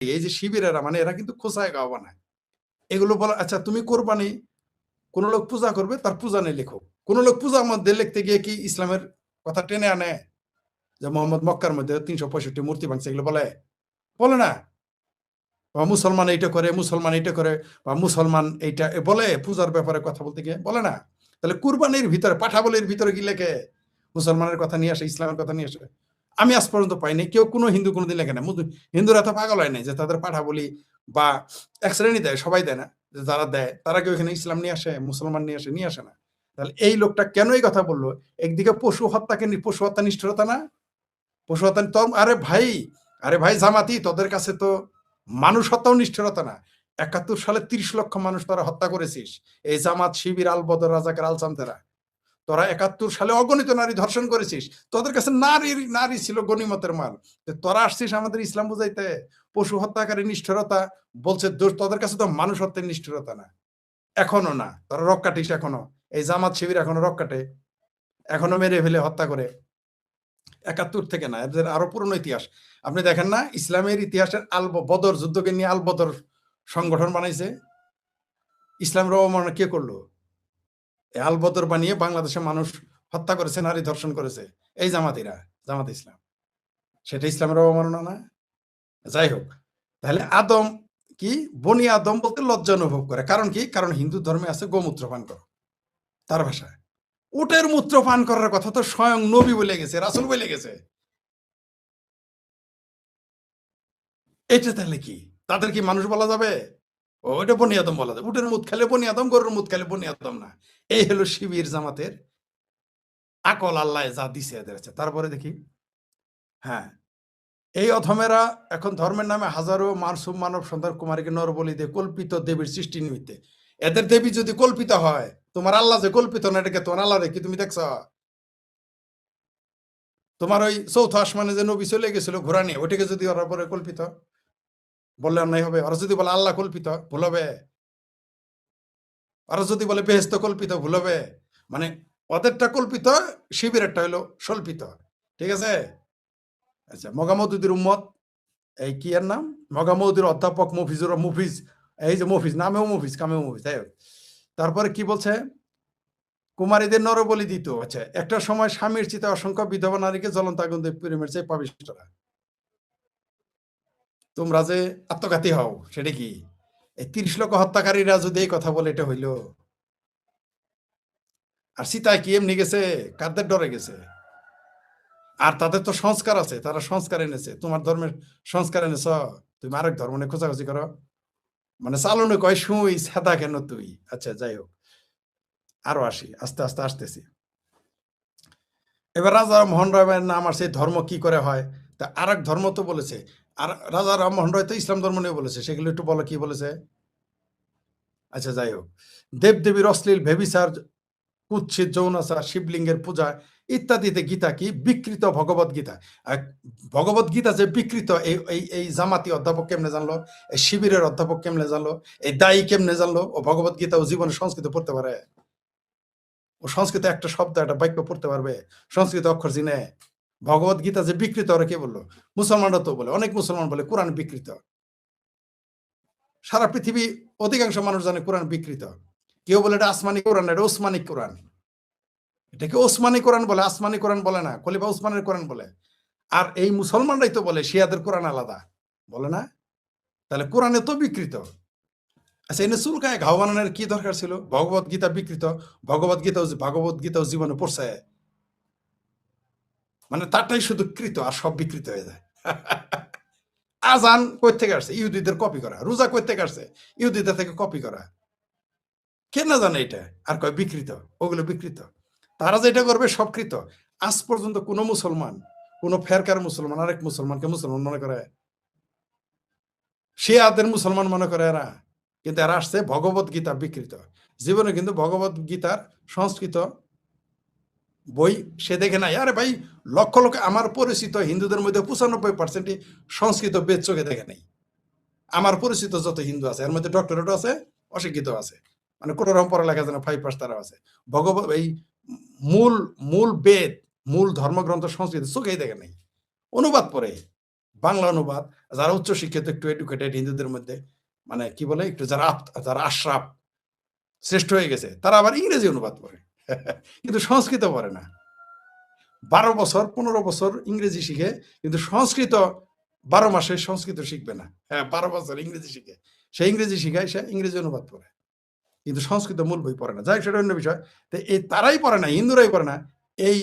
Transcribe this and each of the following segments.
এই যে শিবিরেরা মানে এরা কিন্তু খোঁচায় গাও বানায়। এগুলো বলা আচ্ছা তুমি কোরবানি কোন লোক পূজা করবে তার পূজা নিয়ে লেখো। কোন লোক পূজার মধ্যে লিখতে গিয়ে কি ইসলামের কথা টেনে আনে? যে মোহাম্মদ মক্কার মধ্যে ৩৬৫ মূর্তি ভাঙছে এগুলো বলে? বলে না। বা মুসলমান এইটা করে, মুসলমান এইটা করে, বা মুসলমান এইটা বলে পূজার ব্যাপারে কথা বলতে গিয়ে? বলে না। তাহলে কুরবানির ভিতরে পাঠাবলির ভিতরে কি লেখে? মুসলমানের কথা নিয়ে আসে, ইসলামের কথা নিয়ে আসে। আমি আজ পর্যন্ত পাইনি কেউ কোনো হিন্দু কোনোদিন লেখে না। হিন্দুরা তো পাগল হয় নাই যে তাদের পাঠাবলি বা এক শ্রেণী দেয়, সবাই দেয় না। যে যারা দেয় তারা কেউ এখানে ইসলাম নিয়ে আসে, মুসলমান নিয়ে আসে না। তাহলে এই লোকটা কেন এই কথা বললো? একদিকে পশু হত্যাকে পশু হত্যা নিষ্ঠুরতা না? পশু হত্যা তো আরে ভাই জামাতি তোদের কাছে তো মানুষ হত্যাও নিষ্ঠুরতা না? ৭১ সালে ৩০ লক্ষ মানুষ তোরা হত্যা করেছিস। এই জামাত, শিবির, আল বদর, রাজাকার, আল চামতেরা। তোরা ৭১ সালে অগণিত নারী ধর্ষণ করেছিস। তোদের কাছে নারী ছিল গনিমতের মাল। তোরা আসছিস আমাদের ইসলাম বুঝাইতে? পশু হত্যাকারী নিষ্ঠুরতা বলছে তোদের কাছে তো মানুষ হত্যার নিষ্ঠুরতা না। এখনো না। তোরা রক কাটিস এখনো। এই জামাত শিবির এখনো রক কাটে। এখনো মেরে ফেলে হত্যা করে। ৭১ থেকে না, এদের আরো পুরনো ইতিহাস। আপনি দেখেন না ইসলামের ইতিহাসের বদর যুদ্ধকে নিয়ে আল বদর সংগঠন বানাইছে? ইসলামের অবমাননা কে করলো? আল বদর বানিয়ে বাংলাদেশের মানুষ হত্যা করেছে, নারী ধর্ষণ করেছে এই জামাতিরা, জামাত ইসলাম। সেটা ইসলামের অবমাননা না? যাই হোক, তাহলে আদম কি বনি আদম বলতে লজ্জা অনুভব করে। কারণ কি? কারণ হিন্দু ধর্মে আছে গোমূত্র পান করো। তার ভাষায় উটের মূত্র পান করার কথা তো স্বয়ং নবী বলে গেছে, রাসূল বলে গেছে। এটা তাহলে কি তাদের কি মানুষ বলা যাবে? ওইটা বনি আদম বলা যাবে। উটের মুত খেলে বনি আদম, গরুর মুত খেলে বনি আদম না। এই হলো শিবির জামাতের আকল, আল্লাহ যা দিছে এদের আছে। তারপরে দেখি, হ্যাঁ, এই অধমেরা এখন ধর্মের নামে হাজারো মানসুম মানব সন্তান কুমারীকে নর বলি দিয়ে কল্পিত দেবীর সৃষ্টি নিমিত্তে। এদের দেবী যদি কল্পিত হয়, তোমার আল্লাহ যে কল্পিত না, এটাকে তোমার আল্লাহ কি তুমি দেখছ? তোমার ওই চৌথ আসমানে যে নবী চলে গেছিল ঘোড়া নিয়ে, ওইটাকে যদি ওরা পরে কল্পিত বললে অন্যায় হবে? ওরা যদি বলে আল্লাহ কল্পিত, ভুল হবে? ওরা যদি বলে বেহেস্ত কল্পিত, ভুল হবে? মানে ওদেরটা কল্পিত, শিবিরেরটা হলো সল্পিত। ঠিক আছে? আচ্ছা, মগামদুদ্দির উম্মত, এই কি এর নাম, মগামৌদির অধ্যাপক মুফিজ, এই যে মুফিজ, নামেও মুফিজ, কামেও মুফিজ। তাই হোক, তারপরে কি বলছে? কুমারীদের নরবলি দিত। আচ্ছা, একটা সময় স্বামীর চিতা অসংখ্য বিধবা নারীকে জ্বলন্ত আগুন দিয়ে প্রেমের চেয়ে পাবিষ্টরা। তোমরা যে আত্মঘাতী হও সেটা কি? এই ৩০ লক্ষ হত্যাকারীরা যদি এই কথা বলে, এটা হইল? আর সীতায় কি এমনি গেছে? কাদের ডরে গেছে? আর তাদের তো সংস্কার আছে, তারা সংস্কার এনেছে। তোমার ধর্মের সংস্কার এনেছ, তুমি আরেক ধর্ম নিয়ে খোঁজাখুঁজি করো। মানে চালনে কয় শুই সাদা কেন তুই? আচ্ছা, যাই হোক, আরো আসি, আস্তে আস্তে আসতেছি। এবার রাজা রামমোহন রায়ের নাম আসছে, ধর্ম কি করে হয়? তা আর এক ধর্ম তো বলেছে। আর রাজা রামমোহন রায় তো ইসলাম ধর্ম নিয়ে বলেছে, সেগুলো একটু বলো কি বলেছে। আচ্ছা, যাই হোক, দেবদেবীর অশ্লীল ভেবিচার, কুৎসিত যৌনাচার, শিবলিঙ্গের পূজা ইত্যাদিতে গীতা কি বিকৃত ভগবত গীতা। ভগবত গীতা যে বিকৃত, এই জামাতি অধ্যাপক কেমনে জানলো? এই শিবিরের অধ্যাপক কেমনে জানলো? এই দায়ী কেমনে জানলো? ও ভগবত গীতা ও জীবনে সংস্কৃত পড়তে পারে? ও সংস্কৃত একটা শব্দ, একটা বাক্য পড়তে পারবে? সংস্কৃত অক্ষর চিনে? ভগবত গীতা যে বিকৃত, ওরা কে বললো? মুসলমানরা তো বলে, অনেক মুসলমান বলে কোরআন বিকৃত। সারা পৃথিবী অধিকাংশ মানুষ জানে কোরআন বিকৃত। কেউ বলে এটা আসমানি কোরআন, এটা ওসমানিক কোরআন। এটাকে ওসমানি কোরআন বলে, আসমানি কোরআন বলে না, খলিফা ওসমানের কোরআন বলে। আর এই মুসলমানরাই তো বলে শিয়াদের কোরআন আলাদা, বলে না? তাহলে কোরআনে তো বিকৃত। আচ্ছা, এনে চুলকায় ঘাও বানানোর কি দরকার ছিল? ভগবত গীতা বিকৃত, ভগবত গীতাও জীবনে পড়ছে, মানে তারটাই শুধু কৃত আর সব বিকৃত হয়ে যায়। আজান কই থেকে আসছে? ইহুদিদের কপি করা। রোজা কই থেকে আসছে? ইহুদিদের থেকে কপি করা। কে না জানে এটা? আর কয় বিকৃত, ওগুলো বিকৃত। তারা যেটা করবে সব কৃত। আজ পর্যন্ত কোন মুসলমান, কোন ফেরকার মুসলমান আরেক মুসলমানকে মুসলমান মনে করে? সে আদের মুসলমান মনে করে এরা। কিন্তু এরা আসছে ভগবত গীতা বিকৃত। জীবনে কিন্তু ভগবত গীতার সংস্কৃত বই সে দেখে নাই। আরে ভাই, লক্ষ লক্ষ আমার পরিচিত হিন্দুদের মধ্যে ৯৫% সংস্কৃত বেদ চোখে দেখে নাই। আমার পরিচিত যত হিন্দু আছে এর মধ্যে ডক্টরেটও আছে, অশিক্ষিত আছে, মানে কোন রকম পড়ালেখা জানে 5 পাস তারা আছে। ভগবত এই মূল মূল বেদ, মূল ধর্মগ্রন্থ সংস্কৃত চোখেই দেখে নাই। অনুবাদ পড়ে, বাংলা অনুবাদ, যারা উচ্চশিক্ষিত একটু এডুকেটেড হিন্দুদের মধ্যে মানে কি বলে একটু যারা আশরাফ শ্রেষ্ঠ হয়ে গেছে তারা আবার ইংরেজি অনুবাদ পড়ে। কিন্তু সংস্কৃত পড়ে না। ১২ বছর ১৫ বছর ইংরেজি শিখে কিন্তু সংস্কৃত ১২ মাসে সংস্কৃত শিখবে না। হ্যাঁ, ১২ বছর ইংরেজি শিখে। সে ইংরেজি শিখায়, সে ইংরেজি অনুবাদ পড়ে। কিন্তু সংস্কৃত মূল বই পড়ে না। যাই হোক সেটা অন্য বিষয়। তো এই তারাই পড়ে না, হিন্দুরাই পড়ে না। এই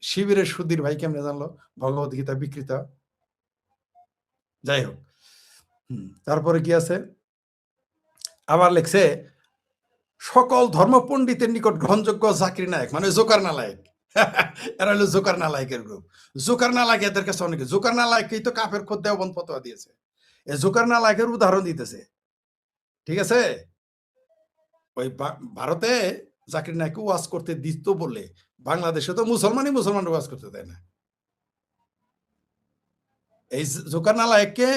শিবিরের সুধীর ভাই কেমনে জানলো ভগবদ্গীতা বিকৃত? যাই হোক। তারপরে কি আছে? আবার লেখছে সকল ধর্মপণ্ডিতের নিকট গ্রহণযোগ্য জাকির নায়েক মানে জোকার নালায়েক। এরা হলো জোকার নালায়েকের গ্রুপ। জোকার নালায়েক এদের কাছে অনেকে। জোকার নালায়েককেই তো কাফের খোদ দেওবন্দ ফতোয়া দিয়েছে। এই জোকার নালায়েকের উদাহরণ দিতেছে। ঠিক আছে? ওই ভারতে জাকির নায়েককে ওয়াজ করতে দিত বলে বাংলাদেশে তো মুসলমান ওয়াজ করতে দেয় না। এই জোকার নালায়েককে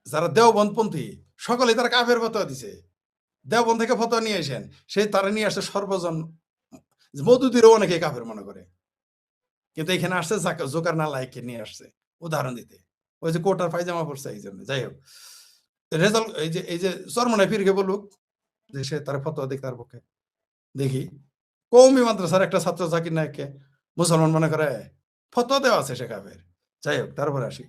যারা দেওবন্দপন্থী সকলে তারা কাফের ফতোয়া দিছে। দেওবন্দ থেকে ফতোয়া নিয়ে আসেন। সে তারা নিয়ে আসছে সর্বজন মওদুদিরও অনেকে কাফের মনে করে। কিন্তু এখানে আসছে জোকার নালায়েককে নিয়ে আসছে উদাহরণ দিতে। ওই যে কোট আর পায়জামা পড়ছে এই জন্য। যাই হোক। রেজাল্ট এই যে চরমনাই পীরকে বলুক যে সে তার ফতোয়া দিক তার পক্ষে। দেখি কওমি মাদ্রাসার একটা ছাত্র জাকির নায়েককে মুসলমান মনে করে ফতোয়া দেওয়া আছে সে কাফের। যাই হোক তারপরে আসি।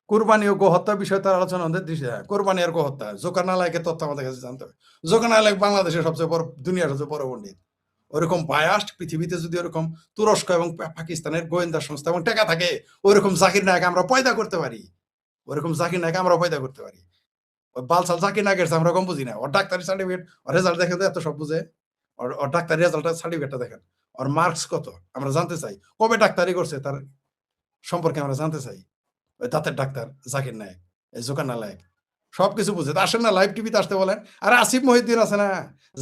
কুরবানি ও গোহত্যা বিষয়ে তার আলোচনা আমাদের দৃষ্টি কোরবানি আর গোহত্যা জোকার নালায়েকের তথ্য আমাদের কাছে জানতে হবে। জোকার নালায়েক বাংলাদেশের সবচেয়ে বড় দুনিয়ার সবচেয়ে বড় পণ্ডিত। ওরকম বায়াস্ট পৃথিবীতে যদি ওরকম তুরস্ক এবং পাকিস্তানের গোয়েন্দা সংস্থা এবং টাকা থাকে ওরকম জাকির নায়েক আমরা পয়দা করতে পারি। ওরকম জাকির নায়েক আমরা পয়দা করতে পারি। ওই বালসাল জাকির নায়েকের আমরা কম বুঝি না। ওর ডাক্তারি সার্টিফিকেট ওর রেজাল্ট দেখে তো এত সব বুঝে। ওর ডাক্তারি রেজাল্টের সার্টিফিকেটটা দেখেন। ওর মার্কস কত আমরা জানতে চাই। কবে ডাক্তারি করছে তার সম্পর্কে আমরা জানতে চাই। ওই দাঁতের ডাক্তার জাকির নায়েক, এই জোকার নালায়েক সবকিছু বুঝে। আসেন না লাইভ টিভিতে আসতে বলেন। আর আসিফ মহিউদ্দিন আছে না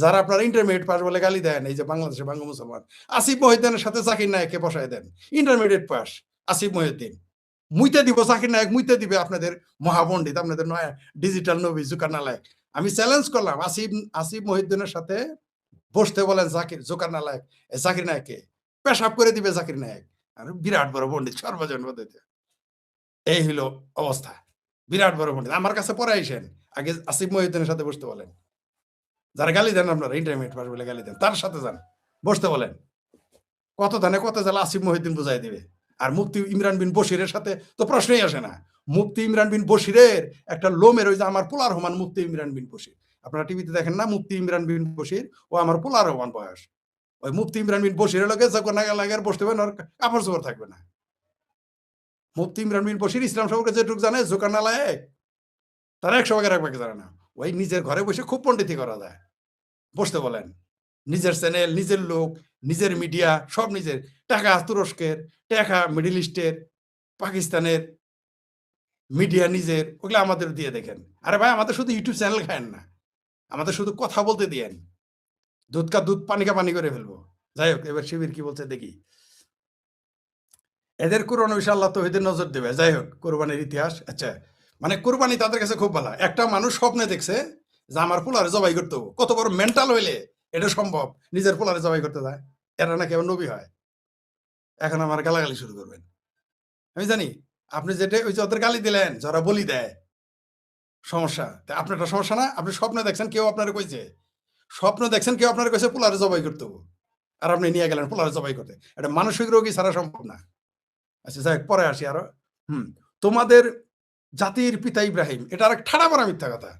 যারা আপনার ইন্টারমিডিয়েট পাস বলে গালি দেন এই যে বাংলাদেশে বাংলা মুসলমান আসিফ মহিউদ্দিনের সাথে জাকির নায়েককে বসায় দেন। ইন্টারমিডিয়েট পাস আসিফ মহিউদ্দিন মুইতে দিব জাকির নায়েক মুইতে দিবে আপনাদের মহাপণ্ডিত আপনাদের নয়া ডিজিটাল নবী জোকার নালায়েক। আমি চ্যালেঞ্জ করলাম আসিফ মহিউদ্দিনের সাথে বসতে বলেন জোকার নালায়েক জাকির নায়েককে পেশাব করে দিবে জাকির নায়েক। আর বিরাট বড় পণ্ডিত সর্বজন পদ্ধতি। এই হইল অবস্থা। বিরাট বড় পণ্ডিত। আমার কাছে পরে আইসেন। আগে আসিফ মহিউদ্দিনের সাথে বসতে বলেন। যারা গালি দেন আপনারা ইন্টারমিডিয়েট পাস বলে গালি দেন তার সাথে যান। বসতে বলেন। কত ধানে কত জ্বালা আসিফ মহিউদ্দিন বুঝাই দিবে। আর মুফতি ইমরান বিন বশিরের সাথে তো প্রশ্নই আসে না। মুফতি ইমরান বিন বশিরের একটা লোমের ওই যে আমার পোলার রহমান মুফতি ইমরান বিন বশির। আপনারা টিভিতে দেখেন না মুফতি ইমরান বিন বশির ও আমার পোলার রহমান বয়স। ওই মুফতি ইমরান বিন বশিরের লগে যখন নাগার বসতে হবে ওর কাপড় চোপড় থাকবে না। মুফতি ইমরান বিন বশির ইসলাম সম্পর্কে যেটুকু জানে জোকার নালায়েক তারা ১০০ ভাগের ১ ভাগ জানে না। ওই নিজের ঘরে বসে খুব পণ্ডিতি করা যায়। বসতে বলেন। নিজের চ্যানেল, নিজের লোক, নিজের মিডিয়া সব নিজের। টাকা তুরস্কের, টাকা মিডল ইস্টের, পাকিস্তানের মিডিয়া নিজের ওগুলো আমাদের দিয়ে দেখেন। আরে ভাই আমাদের শুধু ইউটিউব চ্যানেল খায়েন না। আমাদের শুধু কথা বলতে দিয়েন। দুধ কা দুধ পানি কা পানি করে ফেলবো। যাই হোক এবার শিবির কি বলছে দেখি। এদের কুরবানি বিষয়ে আল্লাহ তৌহিদের নজর দেবে। যাই হোক কোরবানির ইতিহাস আচ্ছা মানে কোরবানি তাদের কাছে খুব ভালো। একটা মানুষ স্বপ্নে দেখছে যে আমার পোলারে জবাই করতে হবে। কত বড় মেন্টাল হইলে এটা সম্ভব নিজের পোলারে জবাই করতে যায়। এরা নাকি এমন নবী হয়। এখন আমার গালাগালি শুরু করবেন। আমি জানি আপনি যেটা ওই যে ওদের গালি দিলেন যারা বলি দেয় সমস্যা। আপনার একটা সমস্যা না? আপনি স্বপ্নে দেখছেন কেউ আপনারে কইছে। স্বপ্ন দেখছেন কেউ আপনারে কইছে পোলারে জবাই করতে হবে। আর আপনি নিয়ে গেলেন পোলারে জবাই করতে। এটা মানসিক রোগী ছাড়া সম্ভব না। আচ্ছা যাই হোক পরে আসি আরো। তোমাদের জাতির পিতা ইব্রাহিম এটা আরেক ঠাড়া মারা মিথ্যা কথা।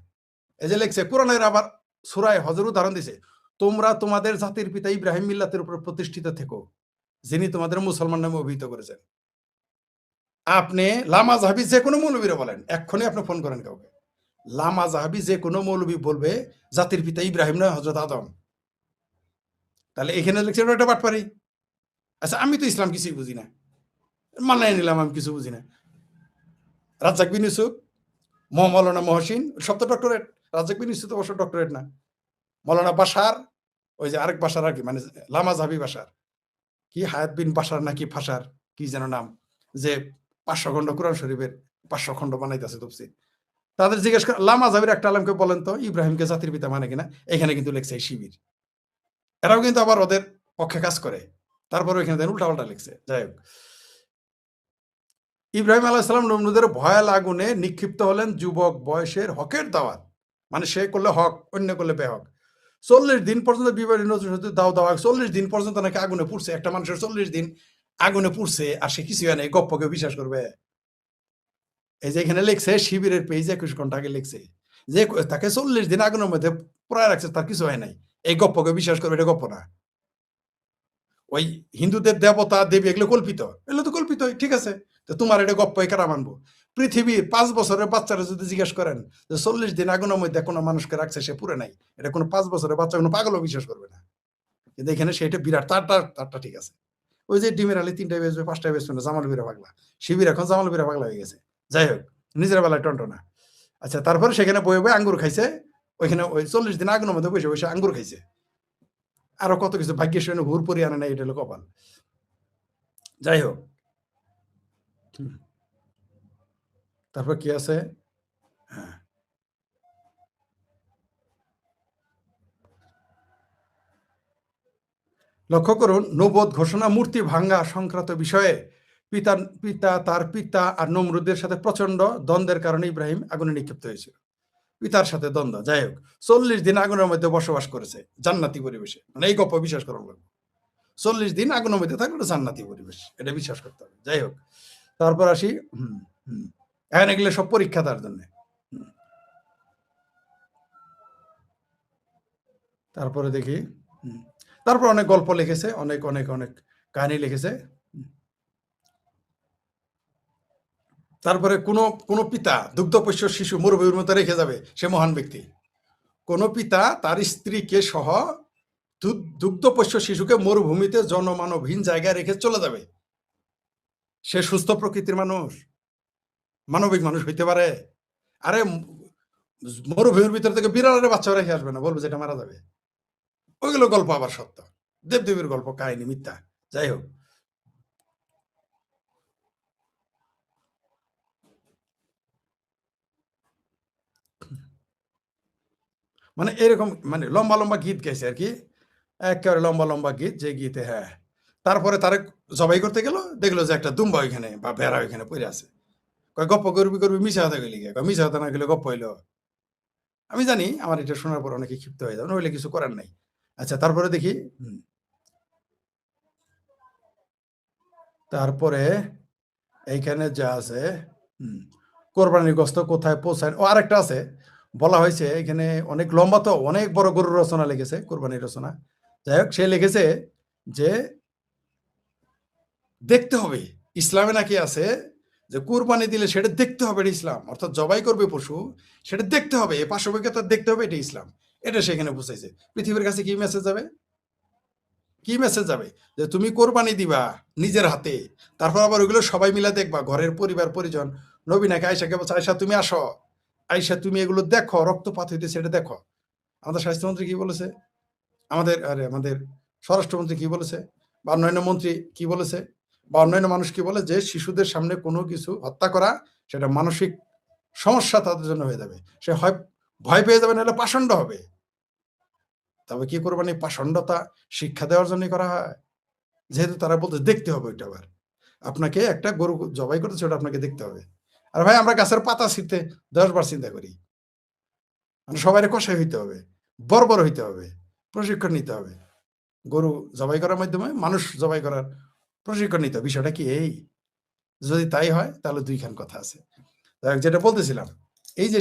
এই যে লেখছে কোরআনের আবার সূরায়ে হজর উদাহরণ দিছে। তোমরা তোমাদের জাতির পিতা ইব্রাহিম মিল্লাতের উপর প্রতিষ্ঠিত থেকো যিনি তোমাদের মুসলমান নামে অভিহিত করেছেন। আপনি লামা জাহাবি যে কোনো মৌলবীরা বলেন এক্ষুনি আপনি ফোন করেন কাউকে। লামা জাহাবি যে কোনো মৌলবী বলবে জাতির পিতা ইব্রাহিম নয় হযরত আদম। তাহলে এখানে লেখছে এটা বাটপারি। আচ্ছা আমি তো ইসলাম কিছুই বুঝি না। মানায় নিলাম আমি কিছু বুঝি না। রাজ্জাক বিন ইউসুফ, মৌলানা মহসিন সব তো ডক্টরেট। রাজ্জাক বিন ইউসুফ তো অবশ্য ডক্টরেট না। মৌলানা বাশার ওই যে আরেক বাশার আর কি মানে লামা জাহাবি বাশার কি হায়াত বিন বাশার নাকি ফাশার কি যেন নাম যে ৫০০ খণ্ড কোরআন শরীফের ৫০০ খণ্ড বানাইতেছে তফসির। তাদের জিজ্ঞেস করে লামা জাহাবির একটা আলেমকে বলেন তো ইব্রাহিমকে জাতির পিতা মানে কিনা। এখানে কিন্তু লেখছে শিবির। এরাও কিন্তু আবার ওদের পক্ষে কাজ করে। তারপরে এখানে দেন উল্টা পাল্টা লিখছে। যাই হোক ইব্রাহিম আলাইহিস সালাম নমরুদের ভয়াল আগুনে নিক্ষিপ্ত হলেন যুবক বয়সের হকের দাওয়াত। মানে সে করলে হক, অন্য করলে বেহক। ৪০ দিন পর্যন্ত বিবাহ দাও দাও ৪০ দিন পর্যন্ত নাকি আগুনে পুড়ছে। একটা মানুষের ৪০ দিন আগুনে পুড়ছে আর সে কিছু হয় না, এই গপ্পকে বিশ্বাস করবে? এই যে এখানে লিখছে শিবিরের পেজ ২১ ঘন্টা আগে লিখছে যে তাকে ৪০ দিন আগুনের মধ্যে পুরায় রাখছে, তার কিছু হয় নাই। এই গপ্পকে বিশ্বাস করবে? এটা গপ্প না। ওই হিন্দুদের দেবতা দেবী এগুলো কল্পিত, এগুলো তো কল্পিত, ঠিক আছে। তো তোমার এটা গপ্প কারা মানবো? পৃথিবীর ৫ বছরের বাচ্চারা যদি জিজ্ঞেস করেন যে ৪০ দিন আগুনের মধ্যে কোনো মানুষকে রাখছে সে পুরে নাই, এটা কোনো ৫ বছরের বাচ্চা কোনো পাগলও বিশ্বাস করবে না। কিন্তু এখানে সেটা বিরাট, তারটা ঠিক আছে। ওই যে ডিমের আলী ৩টায় বেচবে ৫টায় বেচবে না, জামাল বিরা পাগলা। শিবির এখন জামাল বিরা পাগলা হয়ে গেছে। যাই হোক, নিজের বেলায় টনটনা। আচ্ছা, তারপরে সেখানে বয়ে বয়ে আঙ্গুর খাইছে। ওইখানে ওই ৪০ দিন আগুনের মধ্যে বসে বসে আঙ্গুর খাইছে। আরো কত কিছু ভাগ্যের সঙ্গে হুর পরি আনে না, এটা হলো কপাল। যাই হোক, তারপর কি আছে? হ্যাঁ, লক্ষ্য করুন, নবুয়ত ঘোষণা মূর্তি ভাঙ্গা সংক্রান্ত বিষয়ে তার পিতা আর নমরুদের সাথে প্রচন্ড দ্বন্দ্বের কারণে ইব্রাহিম আগুনে নিক্ষিপ্ত হয়েছিল। পিতার সাথে দ্বন্দ্ব। যাই হোক, ৪০ দিন আগুনের মধ্যে বসবাস করেছে জান্নাতি পরিবেশে। মানে এই গপ্প বিশ্বাস করা লাগবে। ৪০ দিন আগুনের মধ্যে থাকলে জান্নাতি পরিবেশ, এটা বিশ্বাস করতে হবে। যাই হোক, তারপর আসি। এখন এগুলো সব পরীক্ষা তার জন্য। তারপরে দেখি, তারপর অনেক গল্প লিখেছে, অনেক অনেক অনেক কাহিনী লিখেছে। তারপরে কোন পিতা দুগ্ধপোষ্য শিশু মরুভূমির মতো রেখে যাবে, সে মহান ব্যক্তি। কোন পিতা তার স্ত্রীকে সহ দুগ্ধপোষ্য শিশুকে মরুভূমিতে জনমানবহীন জায়গায় রেখে চলে যাবে, সে সুস্থ প্রকৃতির মানুষ, মানবিক মানুষ হইতে পারে? আরে মরুভূমির ভিতর থেকে বিড়ালের বাচ্চা রেখে আসবে না, বলবে যেটা মারা যাবে। ওইগুলো গল্প আবার সত্য, দেবদেবীর গল্প, কাহিনী মিথ্যা। যাই হোক, মানে এরকম মানে লম্বা লম্বা গীত গাইছে আর কি, একেবারে লম্বা লম্বা গীত, যে গীতে হ্যাঁ। তারপরে তারে জবাই করতে গেল, দেখলো যে একটা দুম্বা ওইখানে বা ভেড়া ওইখানে পড়ে আছে। কয় গপ্প করবি করবি, মিশা হাতে গেলি, মিশা হাতে না গেলে গপ্প হইলো। আমি জানি আমার এটা শোনার পর অনেকে ক্ষিপ্ত হয়ে যাবে, নইলে কিছু করার নাই। আচ্ছা, তারপরে দেখি। তারপরে এইখানে যা আছে, কোরবানির গোস্ত কোথায় পৌঁছায়, ও আরেকটা আছে, বলা হয়েছে এখানে অনেক লম্বা, তো অনেক বড় গরুর রচনা লিখেছে, কোরবানির রচনা। যাই হোক, সে লিখেছে যে দেখতে হবে, ইসলামে নাকি আছে যে কুরবানি দিলে সেটা দেখতে হবে, এটা ইসলাম। অর্থাৎ জবাই করবে পশু, সেটা দেখতে হবে, এ পার্শ্ববিকতা দেখতে হবে, এটা ইসলাম। এটা সেখানে বুঝাইছে। পৃথিবীর কাছে কি মেসেজ যাবে? কি মেসেজ যাবে? যে তুমি কোরবানি দিবা নিজের হাতে, তারপর আবার ওইগুলো সবাই মিলে দেখবা, ঘরের পরিবার পরিজন। নবী নাকি আয়েশাকে বলছে, আয়েশা তুমি আসো, আয়েশা তুমি এগুলো দেখো, রক্তপাত হইতেছে এটা দেখো। আমাদের স্বাস্থ্যমন্ত্রী কি বলেছে? আমাদের স্বরাষ্ট্রমন্ত্রী কি বলেছে? বা অন্যান্য মন্ত্রী কি বলেছে? বা অন্যান্য মানুষ কি বলে? যে শিশুদের সামনে কোনো কিছু হত্যা করা, সেটা মানসিক সমস্যা তাদের জন্য হয়ে যাবে। সে হয় ভয় পেয়ে যাবে, নাহলে পাষণ্ড হবে। তবে কি কোরবানি পাষণ্ডতা শিক্ষা দেওয়ার জন্যই করা হয়? যেহেতু তারা বলতে দেখতে হবে, ওইটা আবার আপনাকে একটা গরু জবাই করতেছে, ওটা আপনাকে দেখতে হবে। আর ভাই, আমরা গাছের পাতা ছিঁড়তে ১০ বার চিন্তা করি। মানে সবাইরে কষাই হইতে হবে, বর্বর হইতে হবে, প্রশিক্ষণ নিতে হবে। গরু জবাই করার মাধ্যমে মানুষ জবাই করার প্রশিক্ষণ নিতে হবে। বিষয়টা কি এই? যদি তাই হয় তাহলে ২ খান কথা আছে। যেটা বলতেছিলাম, এই যে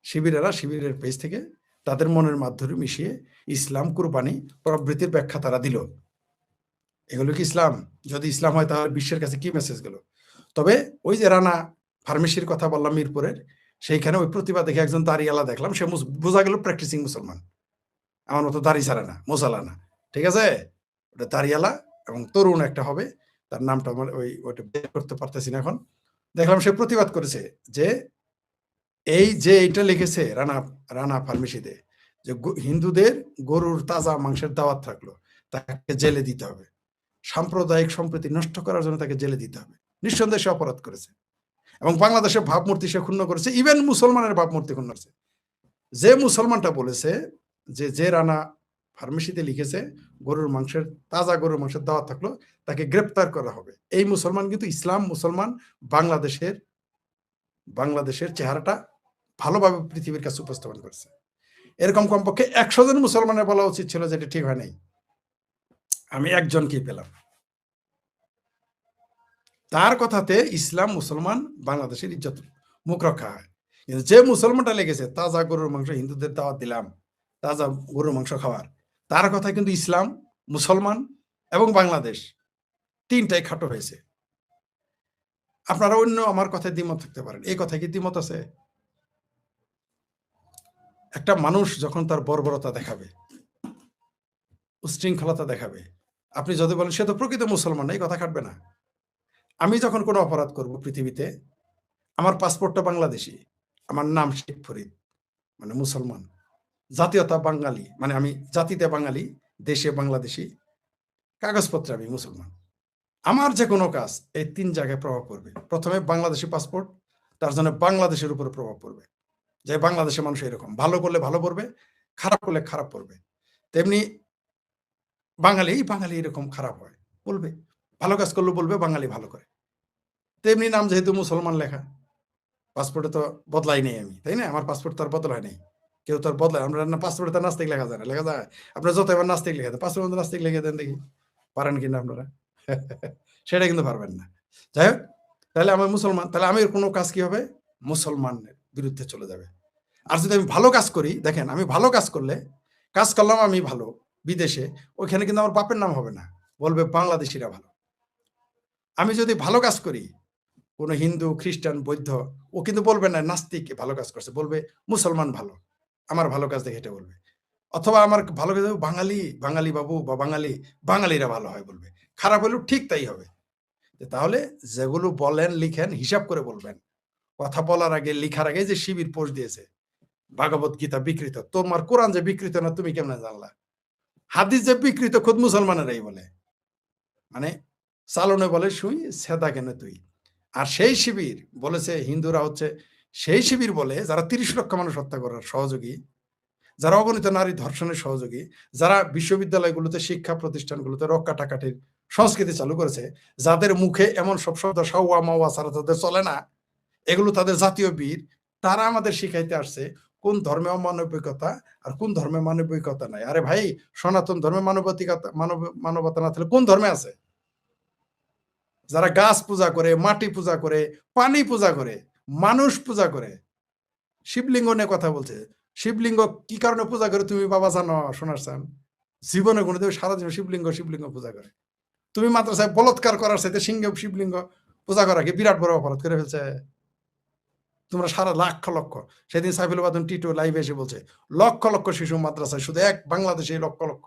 শিবিরের পেজ থেকে তাদের মনের মাধ্যমে মিশিয়ে ইসলাম, কুরবানি প্রভৃতির ব্যাখ্যা তারা দিল। এগুলো কি ইসলাম? যদি ইসলাম হয় তাহলে বিশ্বের কাছে কি মেসেজ গেল? তবে ওই যে রানা ফার্মেসির কথা বললাম মিরপুরের, সেইখানে ওই প্রতিবাদ দেখে একজন দাড়িওয়ালা দেখলাম, সে বোঝা গেল প্র্যাকটিসিং মুসলমান। আমার মতো দাড়ি ছাড়ে না, মোসালা না, ঠিক আছে? ওটা দাড়িওয়ালা এবং তরুণ একটা হবে, তার নামটা আমার ওইটা বের করতে পারতেছি না এখন। দেখলাম সে প্রতিবাদ করেছে যে এই যে এটা লিখেছে রানা ফার্মেসিতে, যে হিন্দুদের গরুর তাজা মাংসের দাওয়াত থাকলো, তাকে জেলে দিতে হবে, সাম্প্রদায়িক সম্প্রীতি নষ্ট করার জন্য তাকে জেলে দিতে হবে। নিঃসন্দেহে সে অপরাধ করেছে এবং বাংলাদেশের ভাবমূর্তি সে ক্ষুণ্ণ করেছে, ইভেন মুসলমানের ভাবমূর্তি ক্ষুণ্ণ করেছে। যে মুসলমানটা বলেছে যে রানা ফার্মেসিতে লিখেছে তাজা গরুর মাংসের দাওয়াত থাকলো, তাকে গ্রেপ্তার করা হবে। এই মুসলমান কিন্তু ইসলাম মুসলমান বাংলাদেশের চেহারাটা ভালোভাবে পৃথিবীর কাছে উপস্থাপন করেছে। এরকম কমপক্ষে ১০০ জন মুসলমানের বলা উচিত ছিল যে এটা ঠিক হয় নাই। আমি একজনকেই পেলাম। তার কথাতে ইসলাম মুসলমান বাংলাদেশের ইজ্জত মুখ রক্ষা হয়। কিন্তু যে মুসলমানটা লেগেছে তাজা গরুর মাংস হিন্দুদের দাওয়াত দিলাম, তাজা গরুর মাংস খাওয়ার, তার কথা কিন্তু ইসলাম, মুসলমান এবং বাংলাদেশ ৩ টাই খাটো হয়েছে। আপনারা অন্য আমার কথায় দ্বিমত থাকতে পারেন। এই কথায় কি দ্বিমত আছে? একটা মানুষ যখন তার বর্বরতা দেখাবে, উচ্ছৃঙ্খলতা দেখাবে, আপনি যদি বলেন সে তো প্রকৃত মুসলমান, এই কথা খাটবে না। আমি যখন কোনো অপরাধ করব পৃথিবীতে, আমার পাসপোর্টটা বাংলাদেশী, আমার নাম শেখ ফরিদ, মানে মুসলমান, জাতীয়তা বাঙালি, মানে আমি জাতিতে বাঙালি, দেশে বাংলাদেশী, কাগজপত্রে আমি মুসলমান। আমার যে কোনো কাজ এই ৩ জায়গায় প্রভাব পড়বে। প্রথমে বাংলাদেশী পাসপোর্ট, তার জন্য বাংলাদেশের উপরে প্রভাব পড়বে। যে বাংলাদেশের মানুষ এরকম, ভালো করলে ভালো পড়বে, খারাপ করলে খারাপ পড়বে। তেমনি বাঙালি এরকম খারাপ হয় বলবে, ভালো কাজ করলে বলবে বাঙালি ভালো করে। তেমনি নাম যেহেতু মুসলমান লেখা, পাসপোর্টে তো বদলাই নেই আমি, তাই না? আমার পাসপোর্ট তো আর বদলায় নেই, কেউ তো আর বদলায়। আমরা পাসপোর্টে তো নাস্তিক লেখা যায় না, লেখা যায়? আপনারা যত এবার নাস্তিক লিখে দেন, পাসপোর্টের মধ্যে নাস্তিক লিখে দেন দেখি, পারেন কিনা আপনারা? সেটা কিন্তু পারবেন না। যাই হোক, তাহলে আমি মুসলমান, তাহলে আমি কোনো কাজ কি হবে? মুসলমানের বিরুদ্ধে চলে যাবে। আর যদি আমি ভালো কাজ করি, দেখেন আমি ভালো কাজ করলাম আমি ভালো বিদেশে, ওইখানে কিন্তু আমার বাপের নাম হবে না, বলবে বাংলাদেশিরা ভালো। আমি যদি ভালো কাজ করি, কোনো হিন্দু, খ্রিস্টান, বৌদ্ধ, ও কিন্তু বলবে না নাস্তিক ভালো কাজ করছে, বলবে মুসলমান ভালো, আমার ভালো কাজ দেখে এটা বলবে। অথবা আমার ভালো কাজ বাঙালি বাবু বা বাঙালিরা ভালো হয় বলবে। খারাপ হলেও ঠিক তাই হবে। তাহলে যেগুলো বলেন, লিখেন, হিসাব করে বলবেন। কথা বলার আগে, লিখার আগে যে শিবির পোস্ট দিয়েছে, ভাগবত গীতা বিকৃত, তোমার কোরআন যে বিকৃত না তুমি কেমনে জানলা? হাদিস যে বিকৃত খোদ মুসলমানেরাই বলে, মানে চালনে বলে সুই, সেদা কেন তুই। আর সেই শিবির বলেছে হিন্দুরা হচ্ছে, সেই শিবির বলে যারা ৩০ লক্ষ মানুষ হত্যা করার সহযোগী, যারা অগণিত নারী ধর্ষণের সহযোগী, যারা বিশ্ববিদ্যালয়গুলোতে, শিক্ষা প্রতিষ্ঠানগুলোতে রক্ষা টাকাটির সংস্কৃতি চালু করেছে, যাদের মুখে এমন সব শব্দ সাওয়া মাওয়া ছাড়া তাদের চলে না, এগুলো তাদের জাতীয় বীর, তারা আমাদের শিখাইতে আসছে কোন ধর্মে অমানবিকতা আর কোন ধর্মে মানবিকতা নাই। আরে ভাই, সনাতন ধর্মে মানবতা না থাকলে কোন ধর্মে আছে? যারা গাছ পূজা করে, মাটি পূজা করে, পানি পূজা করে, মানুষ পূজা করে, শিবলিঙ্গ নিয়ে কথা বলছে। শিবলিঙ্গ কি কারণে পূজা করে তুমি বাবা জানো? শোনার চান? জীবনে কোনোদিন সারা জীবন শিবলিঙ্গ পূজা করে। তুমি মাদ্রাসায় বলৎকার করার সাথে শিবলিঙ্গ পূজা করাকে বিরাট বড় অপরাধ করে ফেলছে। তোমরা সারা লক্ষ, সেদিন সাইফুল বাদন টিটু লাইভে এসে বলছে লক্ষ শিশু মাদ্রাসায়, শুধু বাংলাদেশে লক্ষ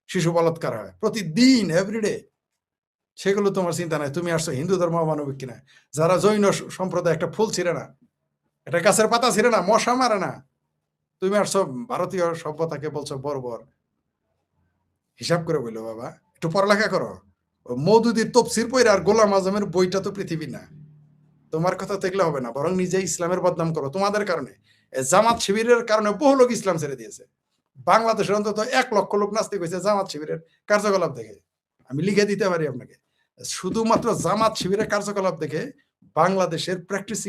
শিশু বলৎকার হয় প্রতিদিন, এভরিডে। সেগুলো তোমার চিন্তা নাই। তুমি আসছো হিন্দু ধর্ম অমানবিক কিনা। যারা জৈন সম্প্রদায় একটা ফুল ছিঁড়ে না, একটা গাছের পাতা ছিঁড়ে না, মশা মারে না, তুমি আসছো ভারতীয় সভ্যতাকে বলছো বর্বর। হিসাব করে বললো বাবা, একটু পড়ালেখা করো। মওদুদির তফসির পড়ে আর গোলাম আজমের বইটা তো পৃথিবী না। তোমার কথা দেখলে হবে না, বরং নিজে ইসলামের বদনাম করো। তোমাদের কারণে, জামাত শিবিরের কারণে বহু লোক ইসলাম ছেড়ে দিয়েছে। বাংলাদেশের অন্তত ১ লক্ষ লোক নাস্তিক হয়েছে জামাত শিবিরের কার্যকলাপ দেখে। আমি লিখে দিতে পারি আপনাকে, শুধুমাত্র জামাত শিবিরের কার্যকলাপ দেখে বাংলাদেশের প্র্যাকটিস